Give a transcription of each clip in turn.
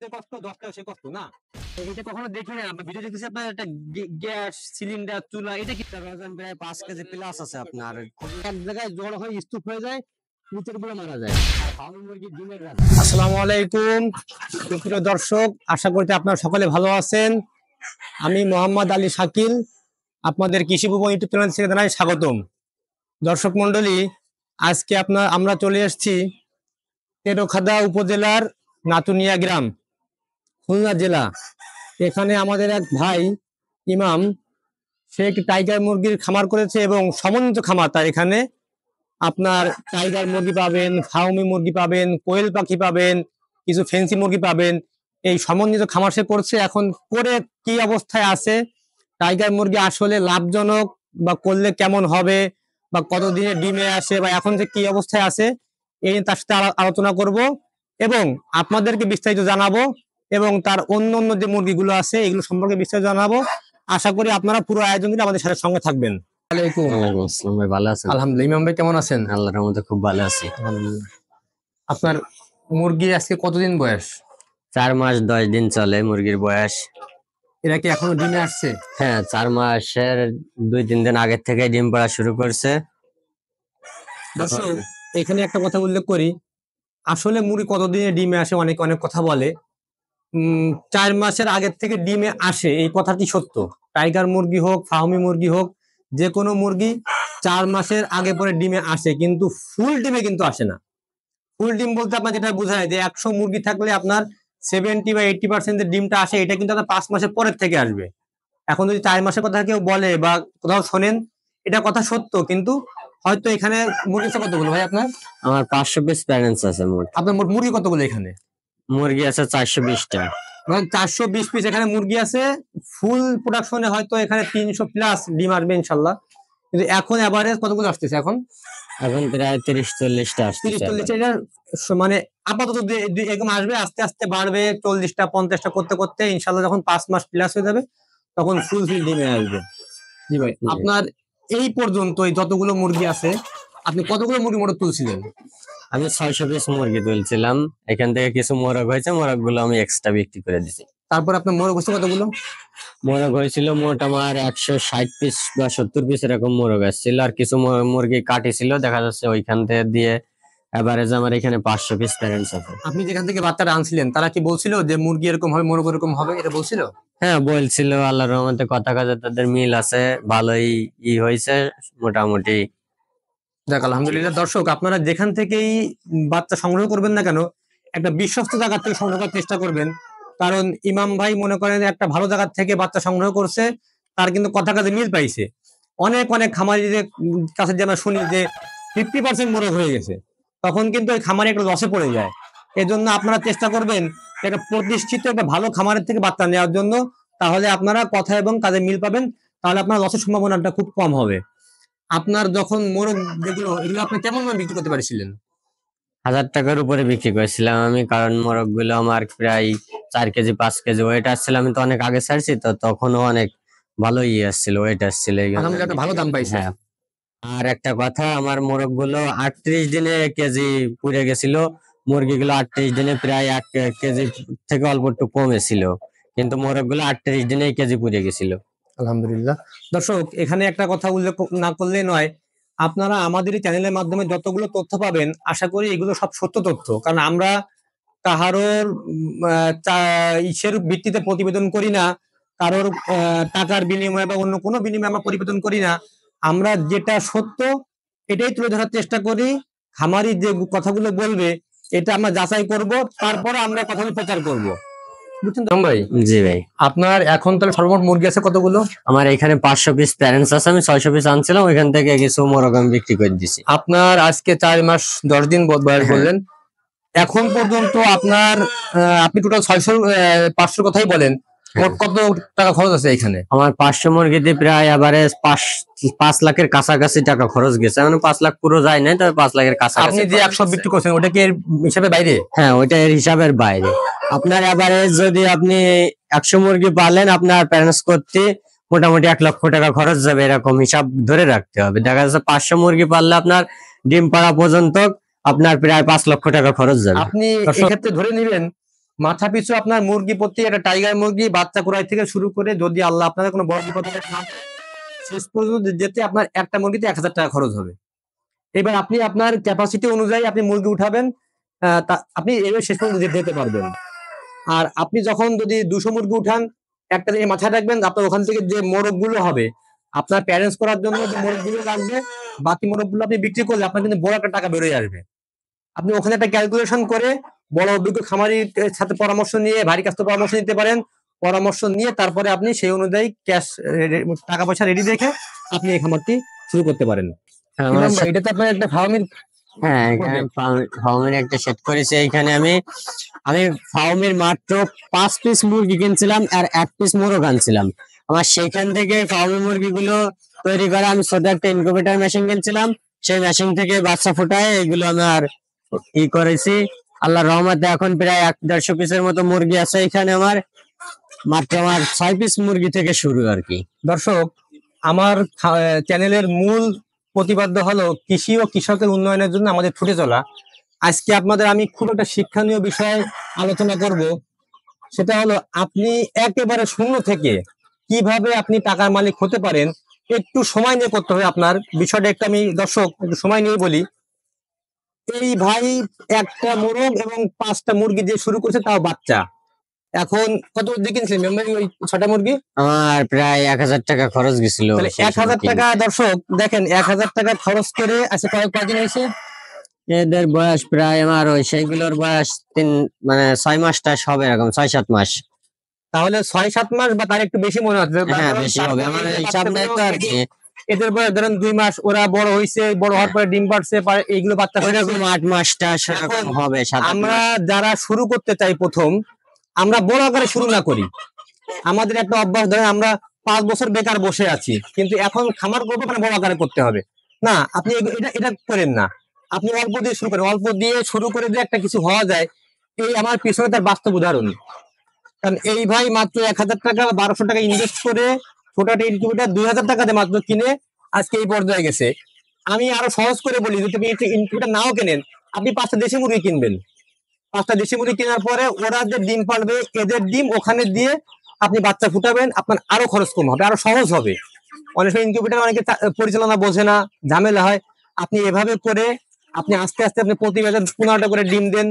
যে কষ্ট ১০ টাকা সে কষ্ট না। এটা কখনো দেখিনি না। ভিডিও দেখতেছি আপনার একটা গ্যাস সিলিন্ডার চুলা এটা কি ওজন প্রায় ৫ কেজি প্লাস আছে আপনার। এক জায়গায় জড়ো হয়ে স্তূপ হয়ে যায়, নিচের গুলো মারা যায়। আর ফার্মি মুরগির ডিমের রাজা। আসসালামু আলাইকুম প্রিয় দর্শক, আশা করতে আপনারা সকলে ভালো আছেন। আমি মোহাম্মদ আলী শাকিল, আপনাদের কৃষি ভুবন ইউটিউব চ্যানেল থেকে জানাই স্বাগতম। দর্শক মন্ডলী, আজকে আমরা চলে এসেছি তেরখাদা উপজেলার নাতুনিয়া গ্রাম, খুলনা জেলা। এখানে আমাদের এক ভাই ইমাম, সে একটি টাইগার মুরগির খামার করেছে এবং সমন্বিত খামার। তার এখানে আপনার টাইগার মুরগি পাবেন, ফাউমি মুরগি পাবেন, কোয়েল পাখি পাবেন, কিছু ফেন্সি মুরগি পাবেন। এই সমন্বিত খামার সে করছে। এখন করে কি অবস্থায় আছে, টাইগার মুরগি আসলে লাভজনক বা করলে কেমন হবে, বা কতদিনে ডিমে আসে, বা এখন যে কি অবস্থায় আছে, এই নিয়ে তার সাথে আলোচনা করব এবং আপনাদেরকে বিস্তারিত জানাবো, এবং তার অন্য অন্য যে মুরগিগুলো আছে এগুলো সম্পর্কে বিস্তারিত জানাবো। আশা করি আপনারা পুরো আয়োজন দিন আমাদের সাথে সঙ্গে থাকবেন। ওয়ালাইকুম আসসালাম ভাই, ভালো আছেন? আলহামদুলিল্লাহ। ইমাম ভাই কেমন আছেন? আল্লাহর রহমতে খুব ভালো আছি। আপনার মুরগি আজকে কতদিন বয়স? ৪ মাস ১০ দিন চলে মুরগির বয়স। এরা কি এখনো ডিমে আসছে? হ্যাঁ, ৪ মাসের ২-৩ দিন আগের থেকে ডিম পাড়া শুরু করছে। দর্শক, এখানে একটা কথা উল্লেখ করি, আসলে মুরগি কতদিনে ডিমে আসে অনেক অনেক কথা বলে। ৪ মাসের আগের থেকে ডিমে আসে, এই কথাটি সত্য। টাইগার মুরগি হোক, ফাহমি মুরগি হোক, যে কোনো মুরগি ৪ মাসের আগে পরে ডিমে আসে, কিন্তু ফুল ডিমে কিন্তু আসে না। ফুল ডিম বলতে আপনার যেটা বোঝায় যে ১০০ মুরগি থাকলে আপনার 70 বা 80% ডিমটা আসে, এটা কিন্তু আপনার ৫ মাসের পরের থেকে আসবে। এখন যদি ৪ মাসের কথা কেউ বলে বা কোথাও শোনেন, এটা কথা সত্য, কিন্তু হয়তো এখানে মুরগি আছে কতগুলো ভাই আপনার? আমার ৫০০ পিস প্যারেন্টস আছে মোট। আপনার মোট মুরগি কতগুলো এখানে? মুরগি আছে ৪২০টা। মানে ৪২০ পিস এখানে মুরগি আছে। ফুল প্রোডাকশনে হয়তো এখানে ৩০০ প্লাস ডিম আসবে ইনশাল্লাহ। কিন্তু এখন এভারেজ কতগুলো আসতেছে এখন? এখন প্রায় ৩০-৪০টা আসছে। ৩০-৪০টা মানে আপাতত এরকম আসবে, আস্তে আস্তে বাড়বে। ৪০টা ৫০টা করতে করতে ইনশাল্লাহ যখন ৫ মাস প্লাস হয়ে যাবে তখন ফুল ডিমে আসবে। জি ভাই, আপনার এই পর্যন্ত যতগুলো মুরগি আছে, আপনি কতগুলো মুরগি মোটর তুলছিলেন? আমি ৬০০ পিস মুরগি তুলছিলাম। এখান থেকে কিছু মোরগ হয়েছে, মোরগ গুলো আমি এক্সট্রা বিক্রি করে দিছি। তারপর আপনার মোরগ হচ্ছে কতগুলো? মোরগ হয়েছিল মোট আমার ১৬০ পিস বা ৭০ পিস এরকম মোরগ আসছিল। আর কিছু মুরগি কাটি ছিল, দেখা যাচ্ছে ওইখান থেকে দিয়ে এভারেজ আমার এখানে ৫০০ পিস প্যারেন্টস আছে। আপনি যেখান থেকে বাচ্চাটা আনছিলেন তারা কি বলছিল যে মুরগি এরকম হবে, মোরগ এরকম হবে, এটা বলছিল? হ্যাঁ বলছিল, আল্লাহর রহমতে কথা কাজে তাদের মিল আছে, ভালোই হয়েছে মোটামুটি। যাক আলহামদুলিল্লাহ। দর্শক, আপনারা যেখান থেকেই বাচ্চা সংগ্রহ করবেন না কেন, একটা বিশ্বস্ত জায়গা থেকে সংগ্রহ করার চেষ্টা করবেন। কারণ ইমাম ভাই মনে করেন একটা ভালো জায়গা থেকে বাচ্চা সংগ্রহ করছে, তার কিন্তু কথা কাজে মিল পাইছে। অনেক অনেক খামারিদের কাছে যে আমরা শুনি যে 50% মোরগ হয়ে গেছে, তখন কিন্তু ওই খামারি একটা লসে পড়ে যায়। এজন্য আপনারা চেষ্টা করবেন একটা প্রতিষ্ঠিত একটা ভালো খামারের থেকে বাচ্চা নেওয়ার জন্য, তাহলে আপনারা কথা এবং কাজে মিল পাবেন, তাহলে আপনার লসের সম্ভাবনাটা খুব কম হবে। আপনার যখন মোরগ যেগুলো, এগুলো আপনি কেমন ভাবে বিক্রি করতে পারছিলেন? ১০০০ টাকার উপরে বিক্রি করেছিলাম আমি, কারণ মোরগ গুলো আমার প্রায় ৪ কেজি ৫ কেজি ওয়েট আসছিল। আমি তো অনেক আগে ছাড়ছি, তো তখনও অনেক ভালো আসছিল, ওয়েট আসছিল। আলহামদুলিল্লাহ, একটা ভালো দাম পাইছে। হ্যাঁ, আর একটা কথা, আমার মোরগ গুলো ৩৮ দিনে কেজি পুড়ে গেছিল। মুরগিগুলো ৩৮ দিনে প্রায় ১ কেজি থেকে অল্প একটু কমেছিল, কিন্তু মোরগ গুলো ৩৮ দিনে কেজি পুড়ে গেছিল। আলহামদুলিল্লাহ। দর্শক, এখানে একটা কথা উল্লেখ না করলে নয়, আপনারা আমাদের এই চ্যানেলের মাধ্যমে যতগুলো তথ্য পাবেন, আশা করি এগুলো সব সত্য তথ্য। কারণ আমরা কাহারোর ইসের ভিত্তিতে প্রতিবেদন করি না, কারোর টাকার বিনিময়ে বা অন্য কোনো বিনিময়ে আমরা প্রতিবেদন করি না। আমরা যেটা সত্য এটাই তুলে ধরার চেষ্টা করি। খামারি যে কথাগুলো বলবে এটা আমরা যাচাই করব, তারপরে আমরা কথাগুলো প্রচার করব। বুঝছেন তো ভাই? জি ভাই। আপনার এখন তাহলে সর্বমোট মুরগি আছে কতগুলো? আমার এখানে ৫০০ পিস প্যারেন্টস আছে, আমি ৬০০ পিস আনছিলাম, ওইখান থেকে কিছু মোরগ আমি বিক্রি করে দিছি। আপনার আজকে ৪ মাস ১০ দিন বয়স বললেন। এখন পর্যন্ত আপনার আপনি টোটাল ৬০০ ৫০০ কথাই বলেন, মোট কত টাকা খরচ আছে এখানে? আমার ৫০০ মুরগিতে প্রায় এভারেজ ৫ লাখের কাছাকাছি টাকা খরচ গেছে। মানে ৫ লাখ পুরো যায় নাই, তবে ৫ লাখের কাছাকাছি। আপনি যে ১০০ বিক্রি করছেন ওটা কি এর হিসাবে বাইরে? হ্যাঁ, ওইটা এর হিসাবের বাইরে। আপনার এভারেজ যদি আপনি ১০০ মুরগি পালেন, আপনার প্যারেন্টস করতে মোটামুটি ১ লক্ষ টাকা খরচ যাবে, এরকম হিসাব ধরে রাখতে হবে। দেখা যাচ্ছে ৫০০ মুরগি পারলে আপনার ডিম পাড়া পর্যন্ত আপনার প্রায় ৫ লক্ষ টাকা খরচ যাবে। আপনি এক্ষেত্রে ধরে নেবেন মাথা পিছু আপনার মুরগি প্রতি একটা টাইগার মুরগি বাচ্চা কুড়াই থেকে শুরু করে যদি আল্লাহ আপনাদের কোনো বড় বিপদ না হয়, শেষ পর্যন্ত যেতে আপনার একটা মুরগিতে 1,000 টাকা খরচ হবে। এবার আপনি আপনার ক্যাপাসিটি অনুযায়ী আপনি মুরগি উঠাবেন, আপনি এবার শেষ পর্যন্ত যেতে পারবেন। আর আপনি যখন যদি 200 মুরগি উঠান, একটা জিনিস মাথায় রাখবেন, আপনার ওখান থেকে যে মোরগগুলো হবে আপনার প্যারেন্টস করার জন্য যে মোরগগুলো লাগবে, বাকি মোরগগুলো আপনি বিক্রি করলে আপনার কিন্তু বড় একটা টাকা বেরোয় আসবে। আপনি ওখানে একটা ক্যালকুলেশন করে বড় অভিজ্ঞ খামারির সাথে পরামর্শ নিয়ে, ভারী কাছ থেকে পরামর্শ নিতে পারেন। পরামর্শ নিয়ে তারপরে আপনি সেই অনুযায়ী ক্যাশ টাকা পয়সা রেডি রেখে আপনি এই খামারটি শুরু করতে পারেন। এটা তো আপনার একটা ফার্মের, হ্যাঁ এখানে ফার্মের একটা সেট করেছি। এইখানে আমি ফার্মের মাত্র 5 পিস মুরগি কিনছিলাম আর 1 পিস মোরগ আনছিলাম। আমার সেখান থেকে ফার্মের মুরগিগুলো তৈরি করে আমি ছোট একটা ইনকিউবেটর মেশিন কিনছিলাম, সেই মেশিন থেকে বাচ্চা ফুটায় এগুলো আমি আর করেছি। আল্লাহর রহমতে এখন প্রায় 150 পিসের মতো মুরগি আছে এখানে আমার। মাত্র আমার 6 পিস মুরগি থেকে শুরু আর কি। দর্শক, আমার চ্যানেলের মূল প্রতিপাদ্য হলো কৃষি ও কৃষকের উন্নয়নের জন্য আমাদের ছুটে চলা। আজকে আপনাদের আমি খুব একটা শিক্ষণীয় বিষয় আলোচনা করব, সেটা হলো আপনি একেবারে শূন্য থেকে কিভাবে আপনি টাকার মালিক হতে পারেন। একটু সময় নিয়ে করতে হবে আপনার বিষয়টা, একটু আমি দর্শক একটু সময় নিয়ে বলি। এই ভাই একটা মোরগ এবং 5টা মুরগি দিয়ে শুরু করছে, তাও বাচ্চা। এখন কত দিয়ে কিনছিলেন ওই 6টা মুরগি? আমার প্রায় 1000 টাকা খরচ গেছিল। 1000 টাকা, দর্শক দেখেন 1000 টাকা খরচ করে আছে। কয়দিন হয়েছে এদের বয়স? প্রায় আমার ওই সেইগুলোর বয়স 6 মাস টাস হবে, এরকম 6-7 মাস। তাহলে 6-7 মাস বা তার একটু বেশি মনে হচ্ছে। হ্যাঁ বেশি হবে, আমার হিসাব নাই তো আর কি। এদের বয়স ধরেন 2 মাস, ওরা বড় হয়েছে, বড় হওয়ার পরে ডিম পারছে, এইগুলো বাচ্চা ওইরকম 8 মাস টাস হবে। আমরা যারা শুরু করতে চাই প্রথম, আমরা বড় আকারে শুরু না করি। আমাদের একটা অভ্যাস, ধরেন আমরা 5 বছর বেকার বসে আছি, কিন্তু এখন খামার করবো মানে বড় আকারে করতে হবে না। আপনি এটা করেন না, আপনি অল্প দিয়ে শুরু করেন। অল্প দিয়ে শুরু করে দিয়ে একটা কিছু হওয়া যায়, এই আমার পিছনে তার বাস্তব উদাহরণ। কারণ এই ভাই মাত্র 1000 টাকা বা 1200 টাকা ইনভেস্ট করে ছোট একটা ইনকিউবেটর 2000 টাকাতে মাত্র কিনে আজকে এই পর্যায়ে গেছে। আমি আরো সহজ করে বলি, যদি তুমি ইনকিউবেটর নাও কেনেন, আপনি 5টা দেশি মুরগি কিনবেন। 5টা দেশি মুরগি কেনার পরে ওরা যে ডিম পারবে, এদের ডিম ওখানে দিয়ে আপনি বাচ্চা ফুটাবেন, আপনার আরো খরচ কম হবে, আরো সহজ হবে। অনেক সময় ইনকিউবেটর অনেকে পরিচালনা বোঝে না, ঝামেলা হয়। আপনি এভাবে করে আপনি আস্তে আস্তে আপনি প্রতি বছর 15টা করে ডিম দেন।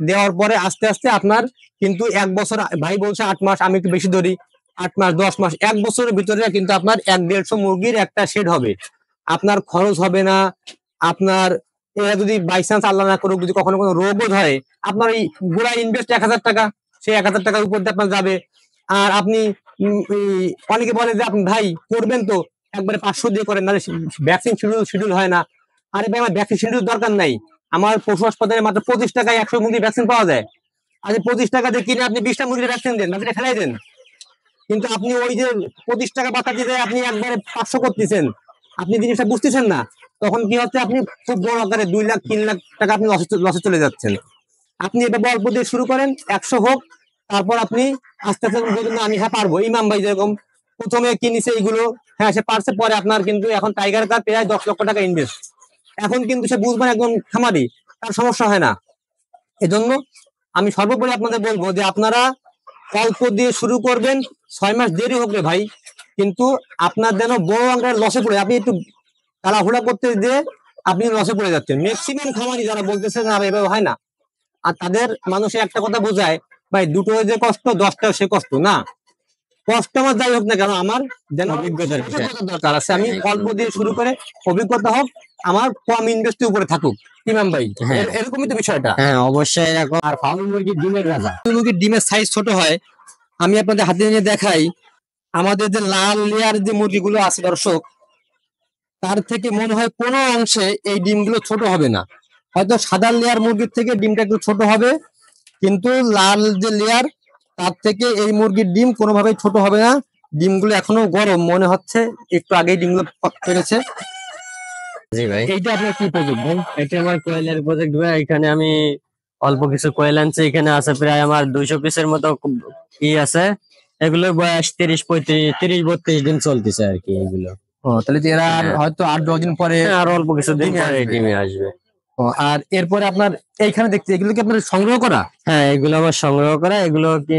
দেওয়ার পরে আস্তে আস্তে আপনার কিন্তু 1 বছর, ভাই বলছে 8 মাস, আমি একটু বেশি ধরি, 8 মাস 10 মাস, 1 বছরের ভিতরে কিন্তু আপনার 1-150 মুরগির একটা শেড হবে। আপনার খরচ হবে না। আপনার এরা যদি বাই চান্স আল্লাহ না করুক, যদি কখনো কোনো রোগও ধরে, আপনার এই গোড়া ইনভেস্ট 1000 টাকা, সেই 1000 টাকার উপর দিয়ে আপনার যাবে। আর আপনি অনেকে বলে যে আপনি ভাই করবেন তো একবারে 500 দিয়ে করেন, নাহলে ভ্যাকসিন শিডিউল হয় না। আরে ভাই, আমার ভ্যাকসিন শিডিউল দরকার নাই। আমার পশু হাসপাতালে মাত্র 25 টাকায় 100 মুরগির ভ্যাকসিন পাওয়া যায়। আর 25 টাকা দিয়ে কিনে আপনি 20টা মুরগির ভ্যাকসিন দেন, বাকিটা ফেলাই দেন। কিন্তু আপনি ওই যে 25 টাকা বাতা দিয়ে আপনি একবারে 500 করতেছেন, আপনি জিনিসটা বুঝতেছেন না। তখন কি হচ্ছে, আপনি খুব বড় আকারে 2 লাখ 3 লাখ টাকা আপনি লসে চলে যাচ্ছেন। আপনি এটা অল্প দিয়ে শুরু করেন, 100 হোক, তারপর আপনি আস্তে আস্তে বলবেন আমি হ্যাঁ পারবো। ইমাম ভাই যেরকম প্রথমে কিনেছে এইগুলো, হ্যাঁ সে পারছে, পরে আপনার কিন্তু এখন টাইগার কার প্রায় 10 লক্ষ টাকা ইনভেস্ট। এখন কিন্তু সে বুঝবেন একদম খামারি, তার সমস্যা হয় না। এজন্য আমি সর্বোপরি আপনাদের বলবো যে আপনারা অল্প দিয়ে শুরু করবেন। 6 মাস দেরি হোক রে ভাই, কিন্তু আপনার যেন বড় আকারে লসে পড়ে, আপনি একটু তাড়াহুড়া করতে দিয়ে আপনি লসে পড়ে যাচ্ছেন। ম্যাক্সিমাম খামারি যারা বলতেছে না এভাবে হয় না, আর তাদের মানুষের একটা কথা বোঝায়, ভাই দুটো যে কষ্ট 10টাও সে কষ্ট না। কষ্ট আমার যাই হোক না কেন, আমার যেন অভিজ্ঞতার দরকার আছে। আমি অল্প দিয়ে শুরু করে অভিজ্ঞতা হোক, আমার কম ইনভেস্টের উপরে থাকুক। ইমাম ভাই, এরকমই তো বিষয়টা। হ্যাঁ অবশ্যই এরকম। আর ফার্মি মুরগির ডিমের রাজা, মুরগির ডিমের সাইজ ছোট হয়। আমি আপনাদের হাতে নিয়ে দেখাই, আমাদের যে লাল লেয়ার যে মুরগিগুলো আছে দর্শক, তার থেকে মনে হয় কোনো অংশে এই ডিমগুলো ছোট হবে না। হয়তো সাদা লেয়ার মুরগির থেকে ডিমটা একটু ছোট হবে, কিন্তু লাল যে লেয়ার তার থেকে এই মুরগির ডিম কোনোভাবেই ছোট হবে না। ডিমগুলো এখনো গরম মনে হচ্ছে, একটু আগেই ডিমগুলো পেরেছে। জি ভাই, এইটা আপনার কি প্রজেক্ট ভাই? এটা আমার কোয়েলের প্রজেক্ট ভাই। এখানে আমি অল্প কিছু কোয়েল আনছি। এখানে আছে প্রায় আমার 200 পিসের মতো কি আছে। এগুলোর বয়স 30-32 দিন চলতেছে আর কি এগুলো। ও, তাহলে এরা হয়তো 8-10 দিন পরে আর অল্প কিছু দিন পরে ডিমে আসবে। আর এরপরে আপনার এইখানে দেখতে এগুলো কি আপনার সংগ্রহ করা? হ্যাঁ, এগুলো আমার সংগ্রহ করা, এগুলো কি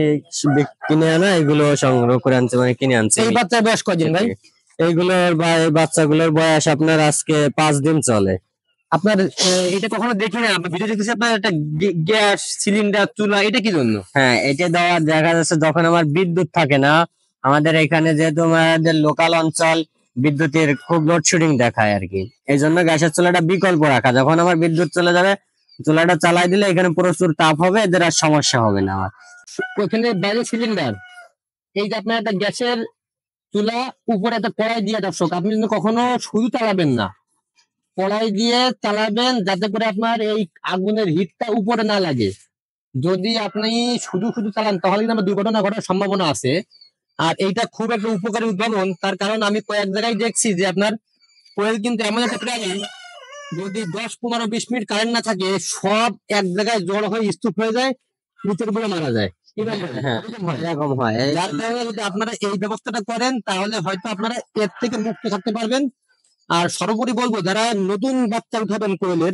কিনে আনা, এগুলো সংগ্রহ করে আনছে, মানে কিনে আনছে। এই বাচ্চার বয়স কয়দিন ভাই? এইগুলোর বা এই বাচ্চাগুলোর বয়স আপনার আজকে 5 দিন চলে। আপনার এটা কখনো দেখি না, আমি ভিডিও দেখতেছি আপনার একটা গ্যাস সিলিন্ডার চুলা, এটা কি জন্য? হ্যাঁ, এটা দেওয়া দেখা যাচ্ছে যখন আমার বিদ্যুৎ থাকে না, আমাদের এখানে যেহেতু আমাদের লোকাল অঞ্চল, বিদ্যুতের খুব লোডশেডিং দেখায় আর কি। এই জন্য গ্যাসের চুলাটা বিকল্প রাখা, যখন আমার বিদ্যুৎ চলে যাবে চুলাটা চালাই দিলে এখানে প্রচুর তাপ হবে, এদের আর সমস্যা হবে না আমার। ওখানে বাইরে সিলিন্ডার, এই যে আপনার একটা গ্যাসের চুলা, উপরে একটা কড়াই দিয়ে, দর্শক আপনি কিন্তু কখনো শুধু চালাবেন না, কড়াই দিয়ে চালাবেন যাতে করে আপনার এই আগুনের হিটটা উপরে না লাগে। যদি আপনি শুধু শুধু চালান তাহলে কিন্তু আমার দুর্ঘটনা ঘটার সম্ভাবনা আছে। আর এইটা খুব একটা উপকারী উদ্ভাবন, তার কারণ আমি কয়েক জায়গায় দেখছি যে আপনার কোয়েল কিন্তু এমন একটা প্রাণী, যদি 10, 15, 20 মিনিট কারেন্ট না থাকে সব এক জায়গায় জড়ো হয়ে স্তূপ হয়ে যায়, নিচের উপরে মারা যায়। হ্যাঁ, এরকম হয়। যার কারণে যদি আপনারা এই ব্যবস্থাটা করেন তাহলে হয়তো আপনারা এর থেকে মুক্ত থাকতে পারবেন। আর সর্বোপরি বলবো, যারা নতুন বাচ্চা উঠাবেন কোয়েলের,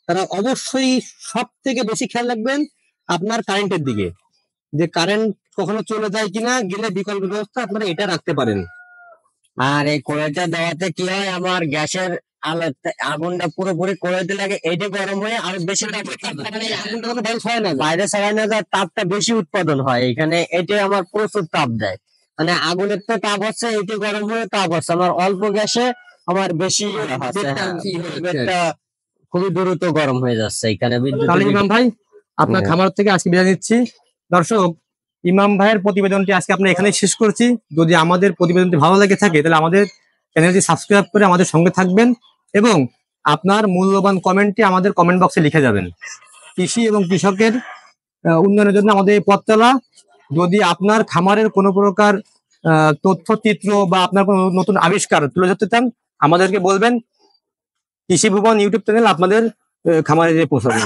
তারা অবশ্যই সব থেকে বেশি খেয়াল রাখবেন আপনার কারেন্টের দিকে, যে কারেন্ট কখনো চলে যায় কিনা, গেলে বিকল্প ব্যবস্থা আপনারা এটা রাখতে পারেন। আর এই কড়াইটা দেওয়াতে কি হয়, আমার গ্যাসের আগুনটা পুরোপুরি কড়াইতে লাগে, এইটা গরম হয়ে আরো বেশি আগুনটা কোনো বাইরে ছড়ায় না যায়। বাইরে ছাড়াই না যায়, তাপটা বেশি উৎপাদন হয় এখানে, এটা আমার প্রচুর তাপ দেয়। মানে আগুনের তো তাপ হচ্ছে, এটি গরম হয়ে তাপ হচ্ছে, আমার অল্প গ্যাসে আমার বেশি হচ্ছে। পেটটা খুবই দ্রুত গরম হয়ে যাচ্ছে এখানে বিদ্যুৎ। তাহলে ইমাম ভাই, আপনার হ্যাঁ। খামার থেকে আজকে বিদায় নিচ্ছি। দর্শক, ইমাম ভাইয়ের প্রতিবেদনটি আজকে আমরা এখানেই শেষ করছি। যদি আমাদের প্রতিবেদনটি ভালো লেগে থাকে তাহলে আমাদের চ্যানেলটি সাবস্ক্রাইব করে আমাদের সঙ্গে থাকবেন এবং আপনার মূল্যবান কমেন্টটি আমাদের কমেন্ট বক্সে লিখে যাবেন। কৃষি এবং কৃষকের উন্নয়নের জন্য আমাদের এই পথ চলা। যদি আপনার খামারের কোনো প্রকার তথ্যচিত্র বা আপনার কোনো নতুন আবিষ্কার তুলে ধরতে চান, আমাদেরকে বলবেন। কৃষি ভুবন ইউটিউব চ্যানেল আপনাদের খামারে যেয়ে পৌঁছাবে।